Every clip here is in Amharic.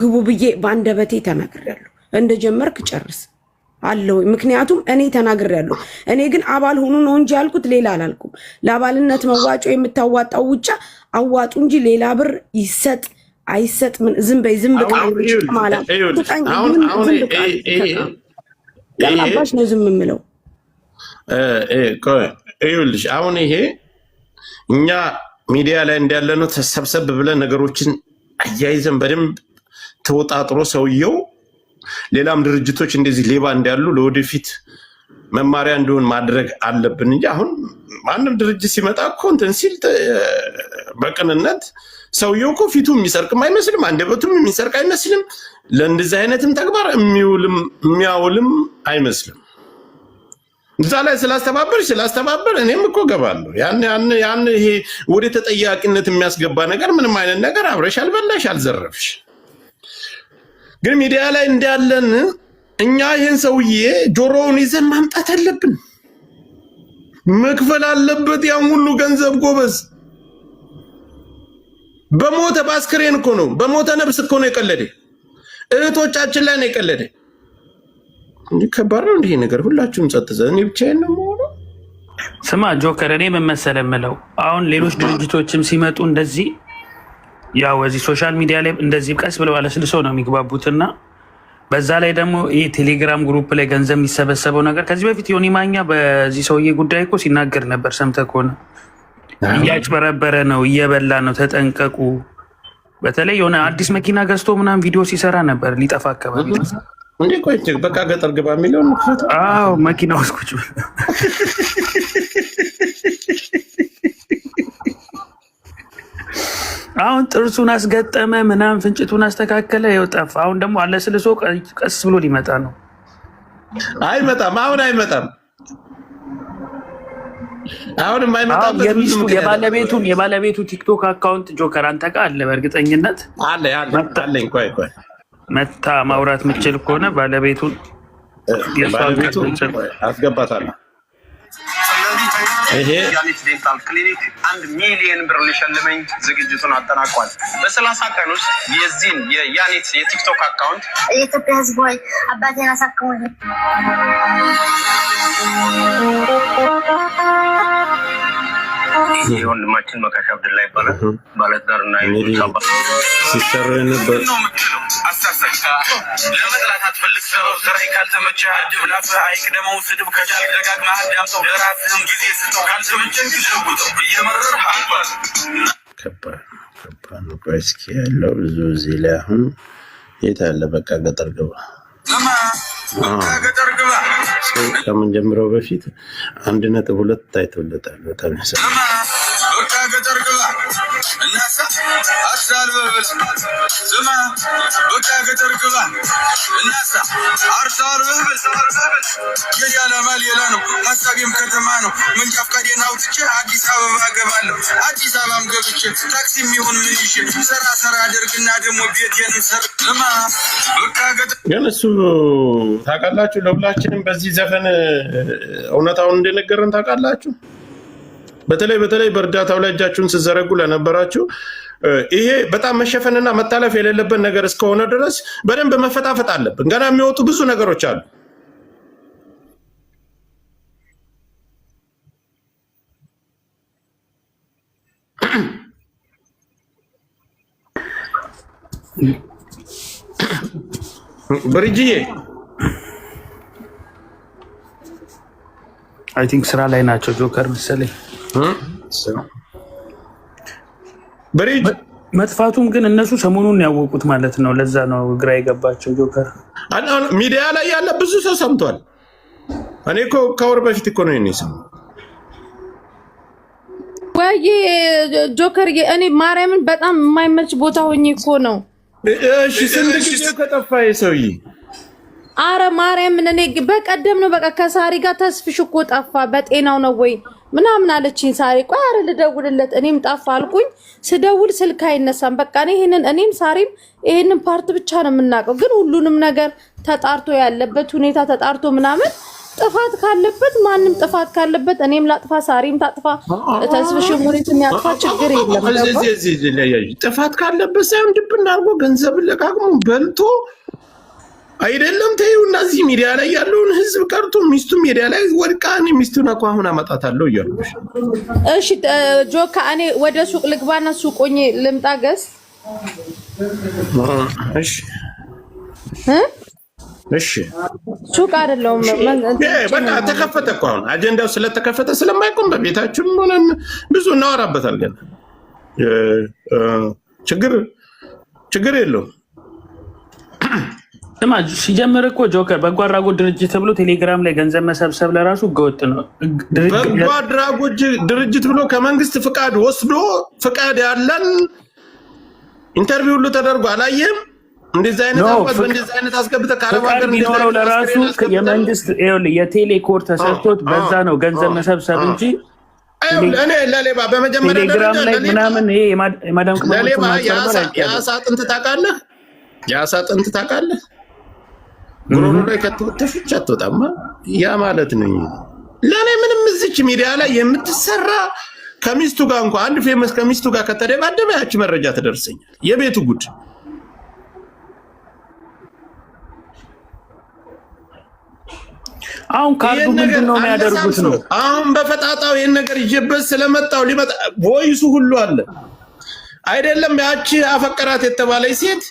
ግቡ ብዬ ባንደበቴ ተናግሬያለሁ። እንደጀመርክ ጨርስ አለው። ምክንያቱም እኔ ተናግሬያለሁ። እኔ ግን አባል ሆኑ ነው እንጂ ያልኩት ሌላ አላልኩም። ለአባልነት መዋጮ የምታዋጣው ውጫ አዋጡ እንጂ ሌላ ብር ይሰጥ አይሰጥ ምን ዝም በይ ዝም ብቃ ማለት ያላባሽ ነው ዝም የምለው ይኸውልሽ አሁን ይሄ እኛ ሚዲያ ላይ እንዳለነው ተሰብሰብ ብለን ነገሮችን አያይዘን በደንብ ተወጣጥሮ ሰውየው ሌላም ድርጅቶች እንደዚህ ሌባ እንዳሉ ለወደፊት መማሪያ እንደሆን ማድረግ አለብን እንጂ አሁን ማንም ድርጅት ሲመጣ እኮ እንትን ሲል በቅንነት ሰውየው እኮ ፊቱ የሚሰርቅም አይመስልም፣ አንደበቱም የሚሰርቅ አይመስልም፣ ለእንደዚህ አይነትም ተግባር የሚያውልም አይመስልም። እዛ ላይ ስላስተባበር እኔም እኮ ገባለሁ። ያን ይሄ ወደ ተጠያቂነት የሚያስገባ ነገር ምንም አይነት ነገር አብረሽ አልበላሽ አልዘረፍሽ። ግን ሚዲያ ላይ እንዳለን እኛ ይሄን ሰውዬ ጆሮውን ይዘን ማምጣት አለብን። መክፈል አለበት ያን ሁሉ ገንዘብ ጎበዝ። በሞተ ባስክሬን እኮ ነው፣ በሞተ ነብስ እኮ ነው የቀለደ። እህቶቻችን ላይ ነው የቀለደ። ከባድ ነው እንዲህ ነገር። ሁላችሁም ጸጥዘ እኔ ብቻዬን ነው የምሆነው። ስማ ጆከር፣ እኔ ምን መሰለህ የምለው አሁን ሌሎች ድርጅቶችም ሲመጡ እንደዚህ ያው እዚህ ሶሻል ሚዲያ ላይ እንደዚህ ቀስ ብለው አለስልሰው ነው የሚግባቡትና በዛ ላይ ደግሞ ይህ ቴሌግራም ግሩፕ ላይ ገንዘብ የሚሰበሰበው ነገር ከዚህ በፊት ዮኒ ማኛ በዚህ ሰውዬ ጉዳይ እኮ ሲናገር ነበር። ሰምተህ ከሆነ እያጭበረበረ ነው፣ እየበላ ነው፣ ተጠንቀቁ። በተለይ የሆነ አዲስ መኪና ገዝቶ ምናምን ቪዲዮ ሲሰራ ነበር ሊጠፋ አካባቢ እንዴ። ቆይ በቃ ገጠር ግባ የሚለው ንክፈት። አዎ መኪና ውስጥ ቁጭ አሁን ጥርሱን አስገጠመ ምናምን ፍንጭቱን አስተካከለ፣ ይኸው ጠፋ። አሁን ደግሞ አለስልሶ ቀስ ብሎ ሊመጣ ነው። አይመጣም፣ አሁን አይመጣም። አሁን የማይመጣም የባለቤቱ ቲክቶክ አካውንት ጆከር አንተ ጋር አለ በእርግጠኝነት አለኝ። ቆይ መታ ማውራት የምችል ከሆነ ባለቤቱን አስገባታለሁ። ይሄ ያኔት ዴንታል ክሊኒክ 1 ሚሊዮን ብር ሊሸልመኝ ዝግጅቱን አጠናቋል። በ30 ቀን ውስጥ የዚህን የያኔት የቲክቶክ አካውንት የኢትዮጵያ ሕዝብ ሆይ አባቴን አሳክሙልኝ። ይሄ ወንድማችን መካሻ አብደላ ይባላል። ባለትዳርና ሲሰሩ የነበር ለመጥላት አትፈልግ ሰው ስራይ ካልተመቸ አድብ ላፍ አይቅደመው ስድብ ከቻል ደጋግመህ አዳምጠው ለራስህም ጊዜ ስጠው ካልተመቸን ጊዜውጠው እየመረር አጓዝ ከባድ ነው። ቆይ እስኪ ያለው ብዙ እዚህ ላይ አሁን የት አለ? በቃ ገጠር ግባ ገጠር ግባ ከምን ጀምረው በፊት 1.2 ታይቶለታል። በጣም ያሳዝናል። በቃ ገጠር ግባ እናሳ አርሳልበል ስማ በቃ ገጠር ግባ እናሳ አርሳልበል የያለማ ሌላ ነው፣ ሀሳቤም ከተማ ነው። መንጃ ፈቃዴን አውጥቼ አዲስ አበባ ገባለሁ። አዲስ አበባም ገብቼ ታክሲ የሚሆን ምን ይዤ ሰራ አደርግና ደግሞ ቤቴን ሰር ስማ በቃ ገጠር ግን እሱ ታውቃላችሁ፣ ለሁላችንም በዚህ ዘፈን እውነታውን እንደነገረን ታውቃላችሁ። በተለይ በእርዳታው ላይ እጃችሁን ስትዘረጉ ለነበራችሁ ይሄ በጣም መሸፈንና መታለፍ የሌለበት ነገር እስከሆነ ድረስ በደንብ መፈታፈጥ አለብን። ገና የሚወጡ ብዙ ነገሮች አሉ። ብርጅዬ አይ ቲንክ ስራ ላይ ናቸው ጆከር መሰለኝ። ብሪጅ መጥፋቱን ግን እነሱ ሰሞኑን ያወቁት ማለት ነው። ለዛ ነው ግራ የገባቸው ጆከር። ሚዲያ ላይ ያለ ብዙ ሰው ሰምቷል። እኔ እኮ ከወር በፊት እኮ ነው የኔ ሰው ወይ ጆከር። እኔ ማርያምን በጣም የማይመች ቦታ ሆኜ እኮ ነው። እሺ ስንት ጊዜ ከጠፋ የሰውዬ አረ ማርያምን እኔ በቀደም ነው በቃ ከሳሪ ጋር ተስፍሽ እኮ ጠፋ። በጤናው ነው ወይ ምናምን አለችኝ ሳሪ። ቆይ አረ ልደውልለት እኔም ጠፋ አልኩኝ። ስደውል ስልክ አይነሳም። በቃ እኔም ሳሪም ይሄንን ፓርት ብቻ ነው የምናውቀው። ግን ሁሉንም ነገር ተጣርቶ ያለበት ሁኔታ ተጣርቶ ምናምን ጥፋት ካለበት ማንም ጥፋት ካለበት እኔም ላጥፋ፣ ሳሪም ታጥፋ፣ ተስፍሽ ሙሪት የሚያጥፋ ችግር የለም። ጥፋት ካለበት ሳይሆን ድብና አድርጎ ገንዘብ ለቃቅሞ በልቶ አይደለም ተይው። እነዚህ ሚዲያ ላይ ያለውን ህዝብ ቀርቶ ሚስቱ ሚዲያ ላይ ወድቃ እኔ ሚስቱን እኮ አሁን አመጣታለሁ እያልኩሽ። እሺ ጆካ እኔ ወደ ሱቅ ልግባና ሱቅ ሆኜ ልምጣ ገስ። እሺ እሺ ሱቅ አይደለም በቃ ተከፈተ እኮ አሁን አጀንዳው ስለተከፈተ ስለማይቆም በቤታችን ሆነን ብዙ እናወራበታለን። ችግር የለውም። ስማ ሲጀምር እኮ ጆከር በጎ አድራጎት ድርጅት ተብሎ ቴሌግራም ላይ ገንዘብ መሰብሰብ ለራሱ ህገወጥ ነው። በጎ አድራጎት ድርጅት ብሎ ከመንግስት ፍቃድ ወስዶ ፍቃድ ያለን ኢንተርቪው ሁሉ ተደርጎ አላየም። እንደዚህ አይነት አቋት በእንደዚህ አይነት አስገብተ ካረባ ሀገር እንዲኖረው ለራሱ የመንግስት የቴሌ ኮድ ተሰጥቶት በዛ ነው ገንዘብ መሰብሰብ እንጂ እኔ ለሌባ በመጀመሪያ ቴሌግራም ላይ ምናምን ይሄ የማዳም ለሌባ የአሳ አጥንት ታውቃለህ? የአሳ አጥንት ታውቃለህ? ጉሮሮ ላይ ከተወተፈች አትወጣማ። ያ ማለት ነው። ለኔ ምንም እዚች ሚዲያ ላይ የምትሰራ ከሚስቱ ጋር እንኳን አንድ ፌመስ ከሚስቱ ጋር ከተደባደበ ያቺ መረጃ ትደርሰኛል። የቤቱ ጉድ አሁን ካርዱ ምንድነው የሚያደርጉት ነው? አሁን በፈጣጣው ይሄን ነገር ይጀበስ ስለመጣው ሊመጣ ቮይሱ ሁሉ አለ አይደለም። ያቺ አፈቀራት የተባለች ሴት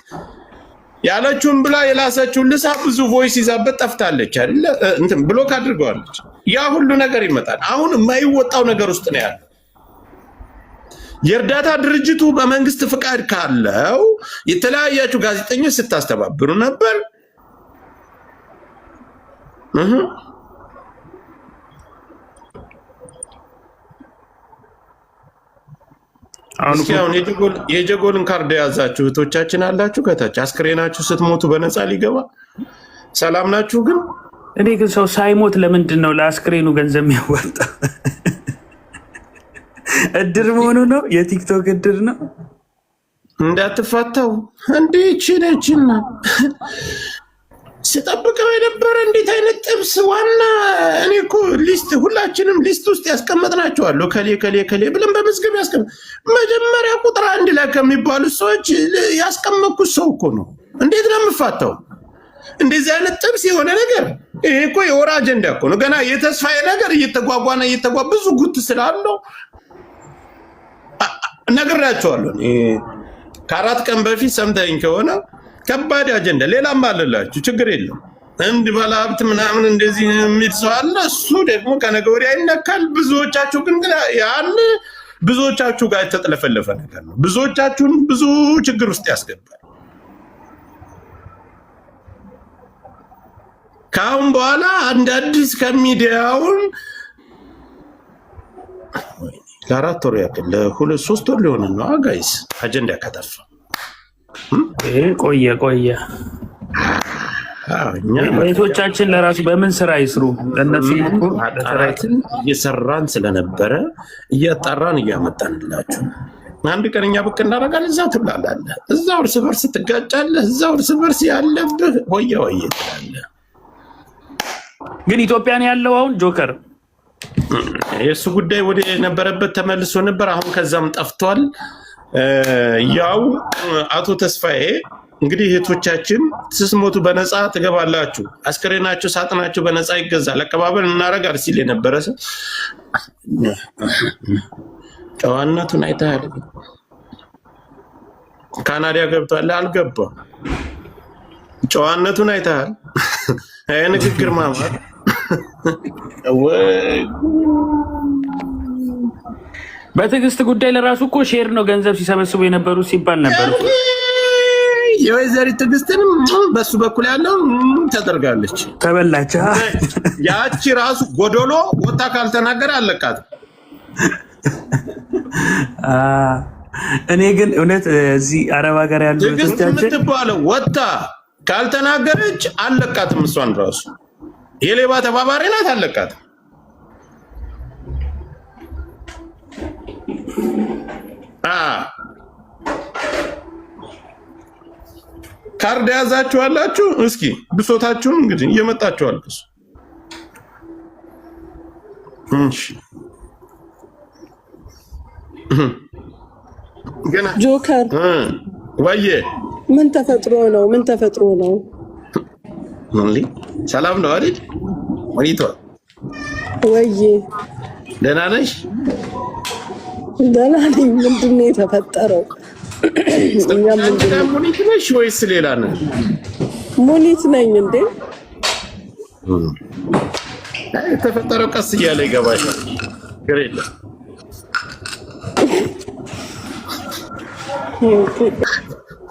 ያለችውን ብላ የላሰችውን ልሳ ብዙ ቮይስ ይዛበት ጠፍታለች አይደለ? እንትን ብሎክ አድርገዋለች። ያ ሁሉ ነገር ይመጣል። አሁን የማይወጣው ነገር ውስጥ ነው ያለው። የእርዳታ ድርጅቱ በመንግስት ፍቃድ ካለው የተለያያችሁ ጋዜጠኞች ስታስተባብሩ ነበር። አሁን የጀጎልን ካርድ የያዛችሁ እህቶቻችን አላችሁ ከታች አስክሬናችሁ ስትሞቱ በነፃ ሊገባ ሰላም ናችሁ። ግን እኔ ግን ሰው ሳይሞት ለምንድን ነው ለአስክሬኑ ገንዘብ የሚያወጣ? እድር መሆኑ ነው? የቲክቶክ እድር ነው? እንዳትፋታው እንዴ ቺነቺና ስጠብቀው የነበረ እንዴት አይነት ጥብስ ዋና እኔ እኮ ሊስት ሁላችንም ሊስት ውስጥ ያስቀመጥናቸዋለሁ ከሌ ብለን በመዝገብ ያስቀመጥ መጀመሪያ ቁጥር 1 ላይ ከሚባሉት ሰዎች ያስቀመጥኩት ሰው እኮ ነው። እንዴት ነው የምፋታው? እንደዚህ አይነት ጥብስ የሆነ ነገር ይሄ እኮ የወር አጀንዳ እኮ ነው። ገና የተስፋዬ ነገር እየተጓጓና ብዙ ጉት ስላለው ነግራቸዋለሁ። ከ4 ቀን በፊት ሰምተኝ ከሆነ ከባድ አጀንዳ ሌላም አለላችሁ፣ ችግር የለም። እንድ ባለሀብት ምናምን እንደዚህ የሚል ሰው አለ። እሱ ደግሞ ከነገ ወዲያ ይነካል። ብዙዎቻችሁ ግን ያን ብዙዎቻችሁ ጋር የተጠለፈለፈ ነገር ነው። ብዙዎቻችሁን ብዙ ችግር ውስጥ ያስገባል። ከአሁን በኋላ አንድ አዲስ ከሚዲያውን ለ4 ወር ያክል ለ2-3 ወር ሊሆን ነው ጋይስ አጀንዳ ከተፋ ቆየ ቤቶቻችን ለራሱ በምን ስራ ይስሩ? ለነሱ እየሰራን ስለነበረ እያጣራን እያመጣንላችሁ አንድ ቀን እኛ ብቅ እናደርጋለን። እዛው ትብላለህ፣ እዛው እርስ በርስ ትጋጫለህ፣ እዛው እርስ በርስ ያለብህ ወየ ትላለህ። ግን ኢትዮጵያን ያለው አሁን ጆከር የእሱ ጉዳይ ወደ ነበረበት ተመልሶ ነበር። አሁን ከዛም ጠፍቷል። ያው አቶ ተስፋዬ እንግዲህ እህቶቻችን ስትሞቱ በነፃ ትገባላችሁ፣ አስክሬናችሁ ሳጥናችሁ በነፃ ይገዛል፣ አቀባበል እናረጋል ሲል የነበረ ሰው ጨዋነቱን አይተሃል። ካናዳ ገብቷል አልገባም? ጨዋነቱን አይተሃል። አይ ንግግር ማማር በትዕግስት ጉዳይ ለራሱ እኮ ሼር ነው ገንዘብ ሲሰበስቡ የነበሩ ሲባል ነበር። የወይዘሪት ትዕግስትንም በሱ በኩል ያለው ተደርጋለች፣ ተበላች። ያቺ ራሱ ጎዶሎ ወጣ ካልተናገረ አለቃት። እኔ ግን እውነት እዚህ አረብ ሀገር ያሉ ትዕግስት የምትባለው ወጣ ካልተናገረች አለቃትም። እሷን ራሱ የሌባ ተባባሪ ናት፣ አለቃት። ካርድ ያዛችሁ አላችሁ። እስኪ ብሶታችሁን እንግዲህ እየመጣችሁ አልቅሱ። እሺ ገና ጆከር ወዬ ምን ተፈጥሮ ነው? ምን ተፈጥሮ ነው? ሰላም ነው አይደል? ወይቷ ወዬ ደህና ነሽ? ደህና ነኝ። ምንድን ነው የተፈጠረው? እኛም ምንድነው? ሙኒት ነሽ ወይስ ሌላ ነህ? ሙኒት ነኝ እንዴ? የተፈጠረው ቀስ እያለ ይገባሻል። ግሬ የለም።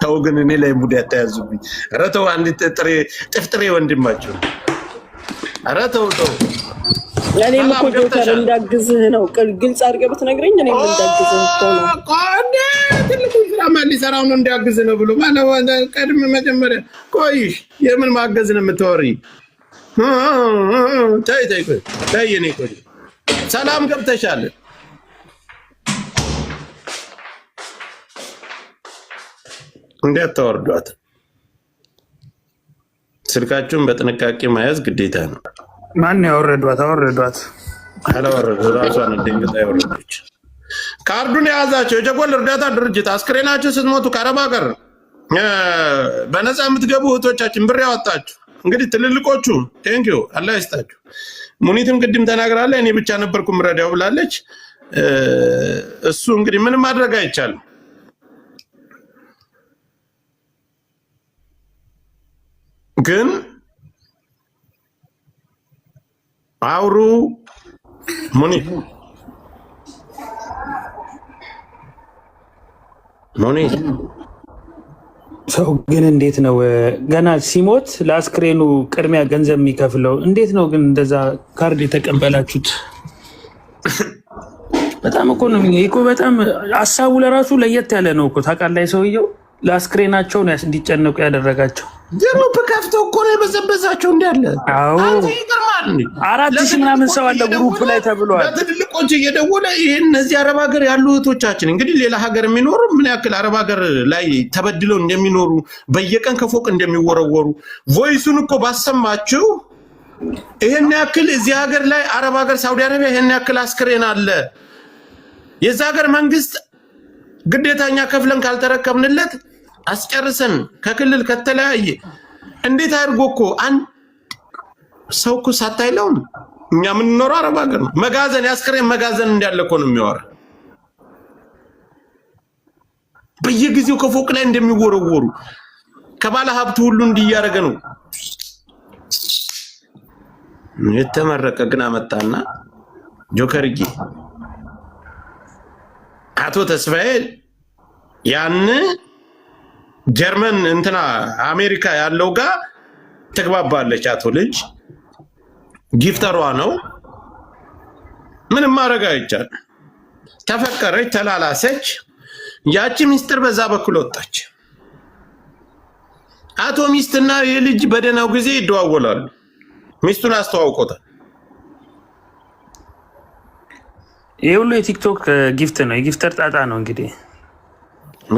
ተው ግን እኔ ላይ ሙድ ያታያዙብኝ። ኧረ ተው አንድ ጥፍጥሬ ወንድማቸው። ኧረ ተው ተው። እኔም እኮ ጆከር እንዳግዝህ ነው። ግልጽ አድርገህ ብትነግረኝ እኔም እንዳግዝህ እኮ ነው። ትልቁ ስራ ማን ሊሰራው ነው? እንዳግዝህ ነው ብሎ ማለት ቀድም መጀመሪያ ቆይሽ። የምን ማገዝ ነው የምታወሪኝ? ተይ ተይ ቆይ ተይ። እኔ ቆይ ሰላም ገብተሻል? እንዴት ታወርዷት? ስልካችሁን በጥንቃቄ መያዝ ግዴታ ነው። ማን ያወረዷት? አወረዷት አላወረዱ። ራሷን እንደንግጣ ያወረደች። ካርዱን የያዛቸው የጀጎል እርዳታ ድርጅት አስክሬናችሁ ስትሞቱ ከአረብ ሀገር በነፃ የምትገቡ እህቶቻችን ብር ያወጣችሁ እንግዲህ ትልልቆቹ ቴንኪዩ አላህ ይስጣችሁ። ሙኒትም ቅድም ተናግራለ እኔ ብቻ ነበርኩ ምረዳው ብላለች። እሱ እንግዲህ ምንም ማድረግ አይቻልም። ግን አውሩ ሙኒት ሰው ግን እንዴት ነው ገና ሲሞት ለአስክሬኑ ቅድሚያ ገንዘብ የሚከፍለው? እንዴት ነው ግን እንደዛ ካርድ የተቀበላችሁት? በጣም እኮ ነው እኮ በጣም ሀሳቡ ለራሱ ለየት ያለ ነው እኮ ታውቃለህ። ሰውየው ለአስክሬናቸው ነው እንዲጨነቁ ያደረጋቸው። ግሩፕ ከፍተው እኮ ነው የበዘበዛቸው እንዳለ። አንተ ይገርማል። 4000 ምናምን ሰው አለ ግሩፕ ላይ ተብሏል። ለትልልቆች እየደወለ ይሄን እነዚህ አረብ ሀገር ያሉ እህቶቻችን እንግዲህ ሌላ ሀገር የሚኖሩ ምን ያክል አረብ ሀገር ላይ ተበድለው እንደሚኖሩ በየቀን ከፎቅ እንደሚወረወሩ ቮይሱን እኮ ባሰማችሁ ይሄን ያክል እዚህ ሀገር ላይ አረብ ሀገር ሳውዲ አረቢያ ይሄን ያክል አስክሬን አለ። የዛ ሀገር መንግስት ግዴታኛ ከፍለን ካልተረከብንለት አስጨርሰን ከክልል ከተለያየ እንዴት አድርጎ እኮ አንድ ሰው እኮ ሳታይለውም እኛ የምንኖረው አረብ ሀገር ነው። መጋዘን ያስክሬን መጋዘን እንዳለ እኮ ነው የሚያወራ። በየጊዜው ከፎቅ ላይ እንደሚወረወሩ ከባለ ሀብቱ ሁሉ እንዲያረገ ነው የተመረቀ። ግን አመጣና ጆከርዬ አቶ ተስፋዬ ያን ጀርመን እንትና አሜሪካ ያለው ጋር ተግባባለች። አቶ ልጅ ጊፍተሯ ነው። ምንም ማድረግ አይቻልም። ተፈቀረች፣ ተላላሰች። ያቺ ሚስጥር በዛ በኩል ወጣች። አቶ ሚስትና የልጅ በደናው ጊዜ ይደዋወላሉ። ሚስቱን አስተዋውቆታል። ይሄ ሁሉ የቲክቶክ ጊፍት ነው፣ የጊፍተር ጣጣ ነው እንግዲህ።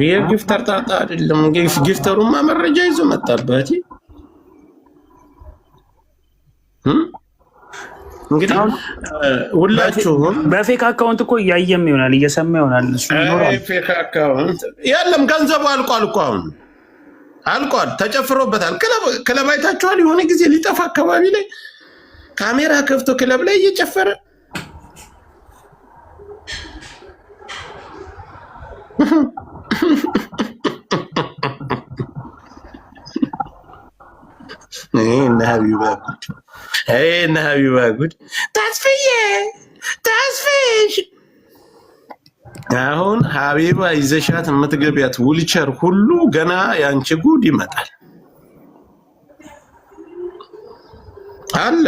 የጊፍተር ጣጣ አይደለም። ጊፍተሩማ መረጃ ይዞ መጣበት። እንግዲህ ሁላችሁም በፌክ አካውንት እኮ እያየም ይሆናል እየሰማ ይሆናል። እሱ ይኖራል። ፌክ አካውንት የለም። ገንዘቡ አልቋል እኮ አሁን አልቋል፣ ተጨፍሮበታል። ክለብ አይታችኋል? የሆነ ጊዜ ሊጠፋ አካባቢ ላይ ካሜራ ከፍቶ ክለብ ላይ እየጨፈረ ሀቢባ ጉድ ተስፍዬ ተስፍሽ። አሁን ሀቢባ ይዘሻት የምትገቢያት ውልቸር ሁሉ ገና ያንቺ ጉድ ይመጣል አለ።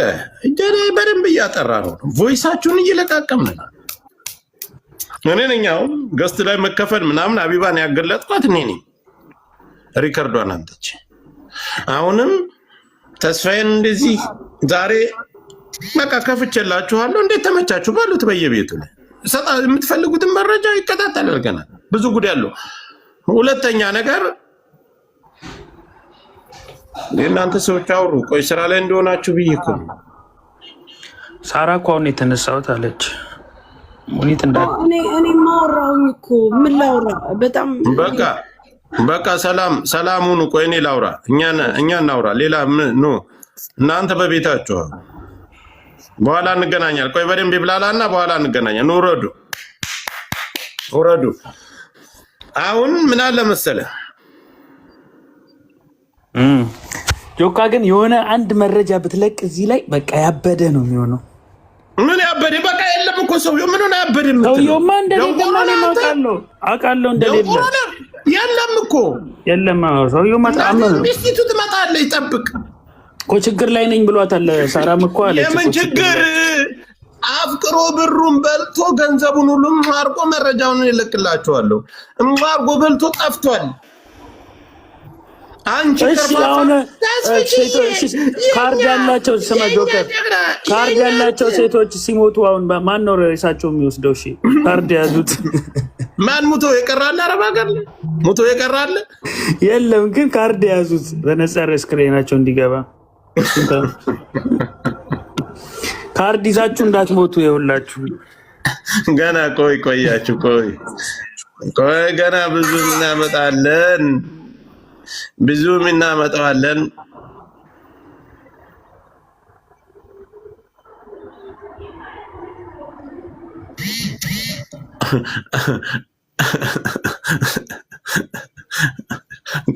እጀኔ በደንብ እያጠራ ነው። ቮይሳችሁን እየለቃቀምን ነው። እኔ ነኝ አሁን ገስት ላይ መከፈል ምናምን ሀቢባን ያገለጥኳት እኔ ነኝ። ሪከርዷን አንተች አሁንም ተስፋዬን እንደዚህ ዛሬ በቃ ከፍቼላችኋለሁ። እንዴት ተመቻችሁ ባሉት በየቤቱ ላይ የምትፈልጉትን መረጃ ይከታተላል። ገና ብዙ ጉድ ያለው። ሁለተኛ ነገር የእናንተ ሰዎች አውሩ። ቆይ ስራ ላይ እንደሆናችሁ ብዬ እኮ ነው። ሳራ እኮ አሁን የተነሳሁት አለች ሙኒት እኔ ማወራሁኝ እኮ ምን ላውራ? በጣም በቃ ሰላሙን ቆይ እኔ ላውራ። እኛ እናውራ። ሌላ ኖ እናንተ በቤታችሁ በኋላ እንገናኛለን። ቆይ በደንብ ይብላላና በኋላ እንገናኛለን። ውረዱ። አሁን ምን አለ መሰለህ ጆካ ግን የሆነ አንድ መረጃ ብትለቅ እዚህ ላይ በቃ ያበደ ነው የሚሆነው። ምን ያበደ? በቃ የለም እኮ ሰውዬው ምን ሆነ ያበደ? ሰውዬውማ እንደሌለ ነው አውቃለሁ እንደሌለ የለም እኮ የለም። ሰውዬው ሚስቱ ትመጣለች፣ ጠብቅ እኮ ችግር ላይ ነኝ ብሏታል። ሳራም እኮ አለች የምን ችግር? አፍቅሮ ብሩን በልቶ ገንዘቡን ሁሉም አርቆ መረጃውን እልክላችኋለሁ። አርጎ በልቶ ጠፍቷል። አንቺ ካርድ ያላቸው ስማ ጆከር፣ ካርድ ያላቸው ሴቶች ሲሞቱ አሁን ማን ነው ሬሳቸው የሚወስደው? እሺ ካርድ ያዙት። ማን ሙቶ የቀራለ? አረብ ሀገር ሙቶ የቀራለ የለም፣ ግን ካርድ ያዙት በነፃ ስክሪናቸው እንዲገባ። ካርድ ይዛችሁ እንዳትሞቱ ይኸውላችሁ። ገና ቆያችሁ ገና ብዙ እናመጣለን።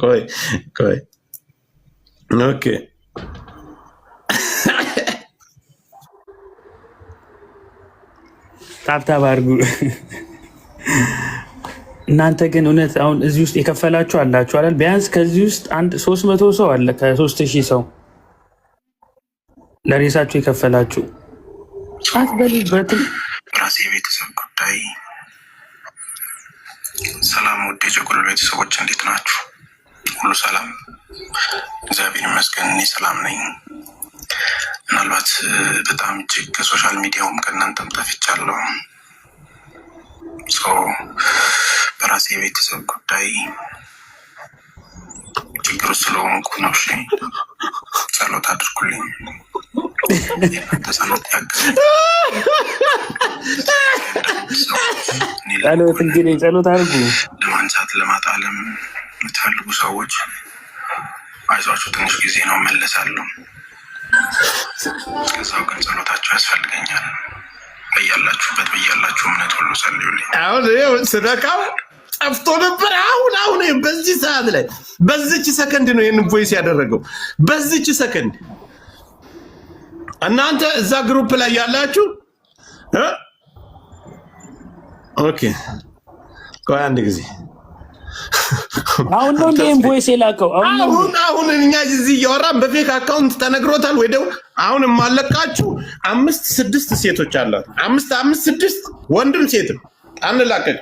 ቆይ ኦኬ ታብታብ አድርጉ። እናንተ ግን እውነት አሁን እዚህ ውስጥ የከፈላችሁ አላችሁ አይደል? ቢያንስ ከዚህ ውስጥ 300 ሰው አለ፣ ከ3000 ሰው ለሬሳችሁ የከፈላችሁ አትበሉበትም። ራሴ የቤተሰብ ጉዳይ። ሰላም ውድ የጀጎል ቤተሰቦች እንዴት ናችሁ? ሁሉ ሰላም? እግዚአብሔር ይመስገን እኔ ሰላም ነኝ። ምናልባት በጣም እጅግ ከሶሻል ሚዲያውም ከእናንተም ጠፍቻለሁ። በራሴ የቤተሰብ ጉዳይ ችግሩ ስለሆንኩ ነው። እሺ ጸሎት አድርጉልኝ። ጸሎት እንግዲህ ጸሎት አድርጉ። ለማንሳት ለማጣለም የምትፈልጉ ሰዎች አይዟችሁ፣ ትንሽ ጊዜ ነው መለሳለሁ። ከዛው ግን ጸሎታችሁ ያስፈልገኛል። በያላችሁ እምነት ሁሉ ጸልዩልኝ። አሁን ስነካው ጠፍቶ ነበር። አሁን በዚህ ሰዓት ላይ በዚች ሰከንድ ነው ይሄን ቮይስ ያደረገው። በዚች ሰከንድ እናንተ እዛ ግሩፕ ላይ ያላችሁ ኦኬ፣ ቆይ አንድ ጊዜ አሁን ነው እንዴም ቮይስ የላከው። አሁን እኛ እዚህ እያወራን በፌክ አካውንት ተነግሮታል ወይ ደው አሁን የማለቃችሁ 5-6 ሴቶች አላት። 5-6 ወንድም ሴትም አንላቀቅ።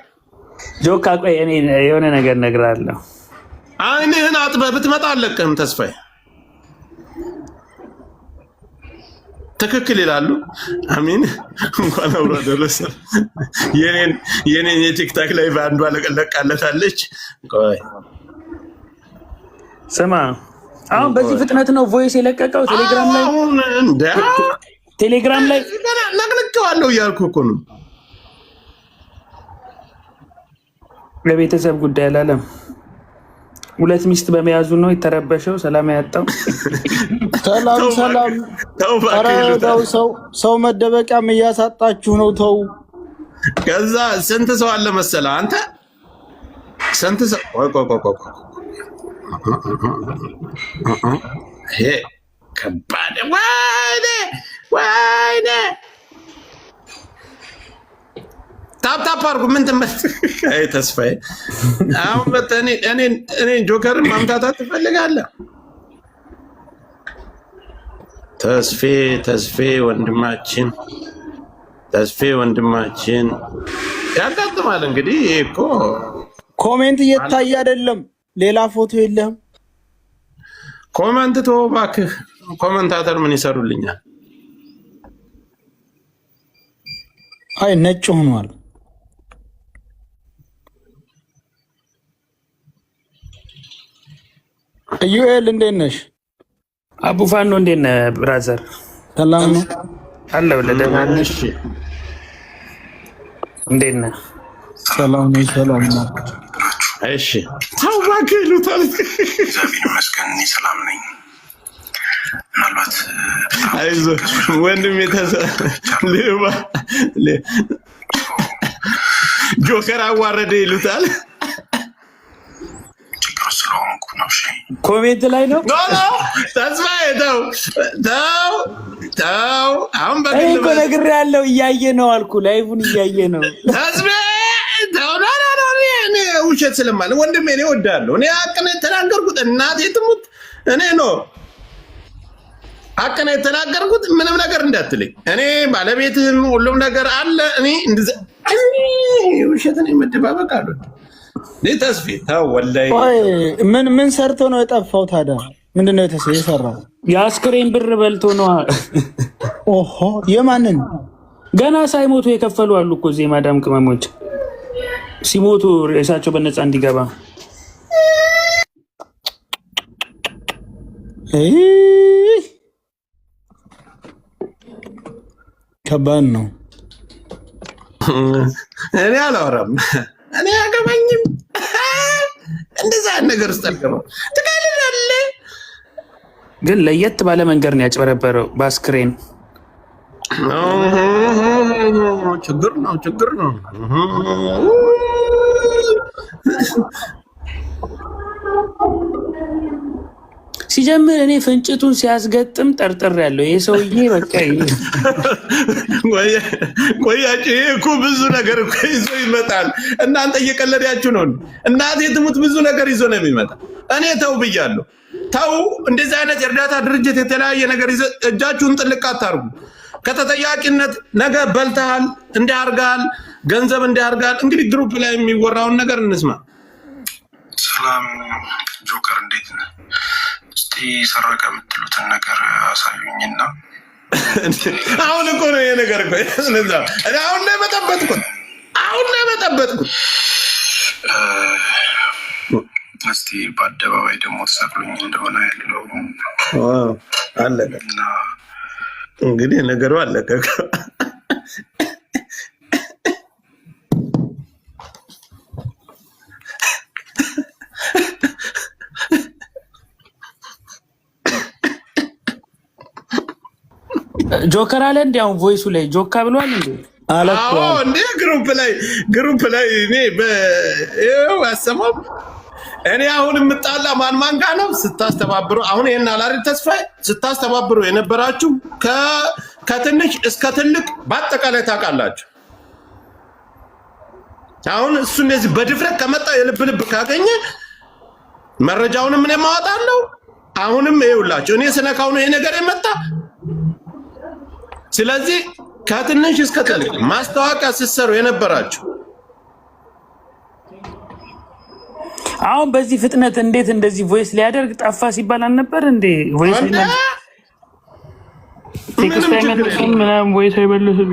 ጆካ ቆይ እኔ የሆነ ነገር እነግርሃለሁ። አይንህን አጥበህ ብትመጣ አለቅህም። ተስፋዬ ትክክል ይላሉ። አሚን። እንኳን አብሮ ደረሰ። የኔን የቲክታክ ላይ በአንዷ ለቀለቃለታለች። ቆይ ስማ፣ አሁን በዚህ ፍጥነት ነው ቮይስ የለቀቀው ቴሌግራም ላይ። ቴሌግራም ላይ ነቅልቄዋለሁ እያልኩ እኮ ነው። ለቤተሰብ ጉዳይ አላለም። 2 ሚስት በመያዙ ነው የተረበሸው፣ ሰላም ያጣው። ሰላም አረጋው ሰው መደበቂያም እያሳጣችሁ ነው። ተው። ከዛ ስንት ሰው አለ መሰለህ አንተ? ስንት ሰው ይሄ ከባድ። ወይኔ ታፕ አድርጉ። ምን ትመት? አይ ተስፋዬ፣ አሁን እኔ ጆከርን ማምታታት ትፈልጋለህ? ተስፌ ወንድማችን ያጋጥማል። እንግዲህ ይሄ እኮ ኮሜንት እየታየ አይደለም። ሌላ ፎቶ የለም። ኮሜንት ተወው እባክህ። ኮሜንታተር ምን ይሰሩልኛል? አይ ነጭ ሆኗል። ዩኤል እንዴት ነሽ? አቡፋኖ እንዴት ነህ ብራዘር? ሰላም ነው አለው ለደህና ነሽ? እንዴት ነህ? ሰላም ነኝ። ሰላም ነው። እሺ ታዋቂው ይሉታል። እግዚአብሔር ይመስገን እኔ ሰላም ነኝ። ምናልባት አይዞህ ወንድሜ ሌባ ጆከር አዋረደ ይሉታል። ችግር ስለሆንኩ ነው። እሺ ኮሜንት ላይ ነው። ተስፋዬ ተው። አሁን እኔ እኮ ነግሬሃለሁ። እያየ ነው አልኩ። ላይቡን እያየ ነው። ተስፋዬ ተው። እኔ ውሸት ስለማለ ወንድሜ እኔ እወዳለሁ። እኔ ሀቅን የተናገርኩት እናቴ ትሙት እኔ ነው ሀቅን የተናገርኩት። ምንም ነገር እንዳትለኝ። እኔ ባለቤትም ሁሉም ነገር አለ። እኔ ውሸትን የመደባበቅ አሉ። ተስፌ ተው ወላሂ። ምን ሰርቶ ነው የጠፋው ታዲያ? ምንድነው የሰራው? የአስክሬን ብር በልቶ ነው። ኦሆ የማንን? ገና ሳይሞቱ የከፈሉ አሉ እኮ እዚህ ማዳም ቅመሞች ሲሞቱ ሬሳቸው በነፃ እንዲገባ። ከባድ ነው። እኔ አላወራም። እኔ አገባኝም እንደዛ ነገር ውስጥ አልገባም። ትቀልዳለህ። ግን ለየት ባለ መንገድ ነው ያጭበረበረው በአስክሬን። ችግር ነው። ሲጀምር እኔ ፍንጭቱን ሲያስገጥም ጠርጥር ያለው ይሄ ሰውዬ በቃ ቆያችሁ። ይሄ እኮ ብዙ ነገር እኮ ይዞ ይመጣል። እናንተ እየቀለዳችሁ ነው። እናቴ ትሙት ብዙ ነገር ይዞ ነው የሚመጣ። እኔ ተው ብያለሁ። ተው። እንደዚህ አይነት የእርዳታ ድርጅት የተለያየ ነገር እጃችሁን ጥልቅ አታርጉ። ከተጠያቂነት ነገ በልተሃል፣ እንዲያርጋል ገንዘብ እንዲያርጋል። እንግዲህ ግሩፕ ላይ የሚወራውን ነገር እንስማ። ሰላም ጆከር፣ እንዴት ነህ? እስቲ ሰረቀ የምትሉትን ነገር አሳዩኝና። አሁን እኮ ነው ይሄ ነገር እኮ ስለዛ አሁን ላይ በጠበጥኩት እስቲ በአደባባይ ደግሞ ተሰቅሉኝ እንደሆነ ያለው አለቀ። እንግዲህ ነገሩ አለቀ። ጆከር አለ እንዴ? አሁን ቮይሱ ላይ ጆካ ብሏል እንዴ? አዎ እንዴ ግሩፕ ላይ እኔ በእው አሰማው። እኔ አሁን የምጣላ ማን ጋር ነው? ስታስተባብሩ አሁን ይሄን አላሪ ተስፋዬ ስታስተባብሩ የነበራችሁ ከትንሽ እስከ ትልቅ በአጠቃላይ ታውቃላችሁ። አሁን እሱ እንደዚህ በድፍረት ከመጣ የልብ ካገኘ መረጃውንም እኔ ማወጣለሁ። አሁንም ይኸውላችሁ እኔ ስነካው ነው ይሄ ነገር የመጣ። ስለዚህ ከትንሽ እስከ ትልቅ ማስታወቂያ ስትሰሩ የነበራችሁ አሁን በዚህ ፍጥነት እንዴት እንደዚህ ቮይስ ሊያደርግ ጠፋ ሲባል አልነበር እንዴ? ቮይስ ምናምን ቮይስ አይመልስም።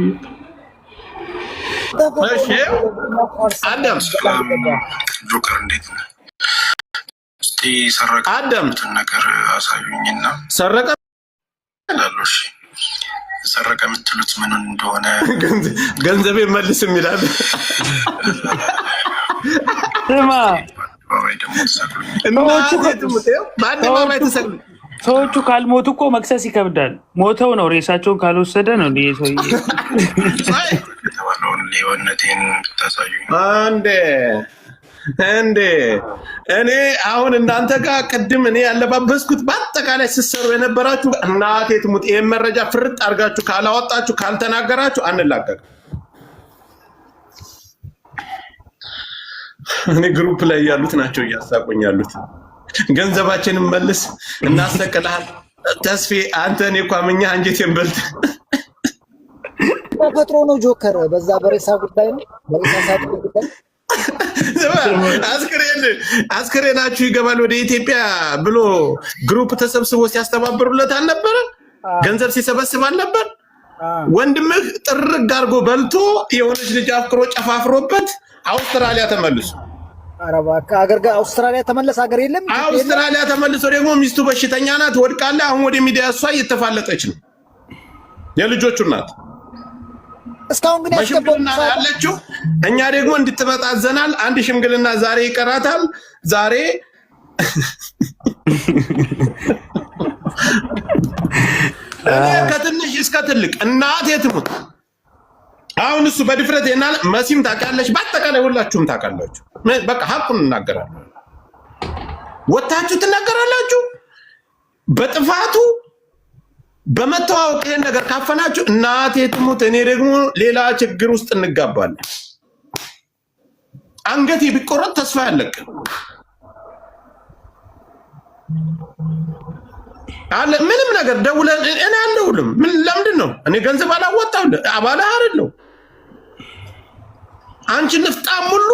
እሺ አዳም ጆከር እንዴት ነህ? እስቲ ሰረቀ አዳምትን ነገር አሳዩኝና። ሰረቀ ላሎሽ ሰረቀ የምትሉት ምን እንደሆነ ገንዘቤ መልስ የሚላል ስማ ሰዎቹ ካልሞቱ እኮ መክሰስ ይከብዳል። ሞተው ነው ሬሳቸውን ካልወሰደ ነው እንዴ ሰውዬ ሌብነቴን ብታሳዩኝ እንዴ እኔ አሁን እናንተ ጋር ቅድም እኔ ያለባበስኩት በአጠቃላይ ስትሰሩ የነበራችሁ እናቴ ትሙት ይሄን መረጃ ፍርጥ አድርጋችሁ ካላወጣችሁ ካልተናገራችሁ አንላቀቅም። እኔ ግሩፕ ላይ ያሉት ናቸው እያሳቁኝ ያሉት። ገንዘባችንን መልስ እናስተቅልሃል ተስፌ አንተ እኔ እኮ አምኜ አንጀቴን በልት ተፈጥሮ ነው ጆከር። በዛ በሬሳ ጉዳይ ነው በሬሳ ሳጥን ጉዳይ አስክሬናችሁ ይገባል ወደ ኢትዮጵያ ብሎ ግሩፕ ተሰብስቦ ሲያስተባብሩለት አልነበረ? ገንዘብ ሲሰበስብ አልነበር? ወንድምህ ጥርግ አድርጎ በልቶ የሆነች ልጅ አፍቅሮ ጨፋፍሮበት አውስትራሊያ ተመልሶ አውስትራሊያ ተመለሰ። ሀገር የለም አውስትራሊያ ተመልሶ ደግሞ ሚስቱ በሽተኛ ናት ወድቃለች። አሁን ወደ ሚዲያ እሷ እየተፋለጠች ነው። የልጆቹ እናት እስካሁን ግን በሽምግልና ያለችው። እኛ ደግሞ እንድትመጣዘናል። አንድ ሽምግልና ዛሬ ይቀራታል። ዛሬ እኔ ከትንሽ እስከ ትልቅ እናቴ ትሙት አሁን እሱ በድፍረት የናለ መሲም ታውቃለች፣ በአጠቃላይ ሁላችሁም ታውቃላችሁ። በቃ ሀቁን እናገራለን። ወታችሁ ትናገራላችሁ። በጥፋቱ በመተዋወቅ ይሄን ነገር ካፈናችሁ እናቴ ትሙት እኔ ደግሞ ሌላ ችግር ውስጥ እንጋባለን። አንገቴ ቢቆረጥ ተስፋ ያለቅ አለ ምንም ነገር ደውለን እኔ አልደውልም። ምን ለምንድን ነው እኔ ገንዘብ አላወጣው አባላ አይደለም። አንቺ ንፍጣም ሁሉ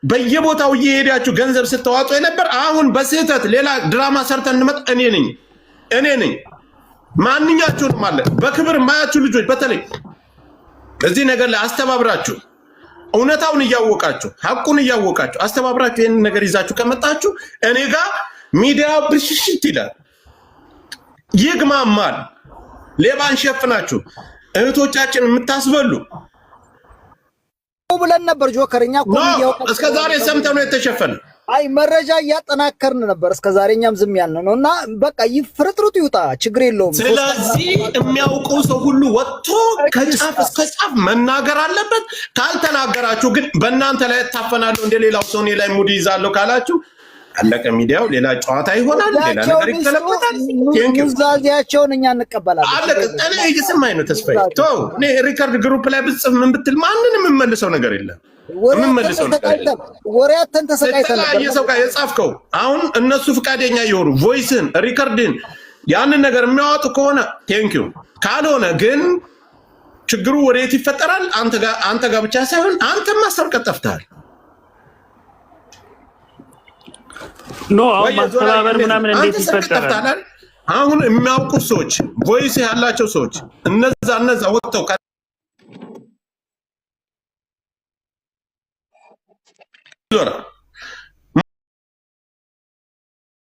በየቦታው እየሄዳችሁ ገንዘብ ስተዋጡ የነበር አሁን በስህተት ሌላ ድራማ ሰርተን እንመጣ እኔ ነኝ ማንኛችሁም ማለት በክብር ማያችሁ ልጆች በተለይ እዚህ ነገር ላይ አስተባብራችሁ እውነታውን እያወቃችሁ ሐቁን እያወቃችሁ አስተባብራችሁ ይሄን ነገር ይዛችሁ ከመጣችሁ እኔ ጋር ሚዲያ ብሽሽት ይላል፣ ይግማማል። ሌባን ሸፍናችሁ እህቶቻችን የምታስበሉ ብለን ነበር። ጆከርኛ እስከ ዛሬ ሰምተው ነው የተሸፈነ። አይ መረጃ እያጠናከርን ነበር እስከ ዛሬ እኛም ዝም ያልን ነው እና በቃ ይፍርጥሩት ይውጣ ችግር የለውም። ስለዚህ የሚያውቀው ሰው ሁሉ ወጥቶ ከጫፍ እስከ ጫፍ መናገር አለበት። ካልተናገራችሁ ግን በእናንተ ላይ ታፈናለሁ እንደሌላው ሰው እኔ ላይ ሙድ ይዛለሁ ካላችሁ አለቀ። ሚዲያው ሌላ ጨዋታ ይሆናል፣ ሌላ ነገር ይከለበታል። ኑዛዜያቸውን እኛ እንቀበላለን። አለቀ። እኔ እየሰማኝ ነው ተስፋዬ። ተው እኔ ሪከርድ ግሩፕ ላይ ብጽፍ ምን ብትል ማንንም የምመልሰው ነገር የለም። የምመልሰው ነገር የለም። ወሬያተን ተሰቃይተን ነበር። የሰው ጋር የጻፍከው አሁን እነሱ ፍቃደኛ የሆኑ ቮይስን ሪከርድን ያንን ነገር የሚያወጡ ከሆነ ቴንኪው፣ ካልሆነ ግን ችግሩ ወዴት ይፈጠራል? አንተ ጋር ብቻ ሳይሆን አንተም ማሰርቀት ጠፍተሃል። ኖ አሁን ማስተባበር ምናምን እንዴት ይፈጠራል? አሁን የሚያውቁ ሰዎች ቮይስ ያላቸው ሰዎች እነዛ ወጥተው ዞራ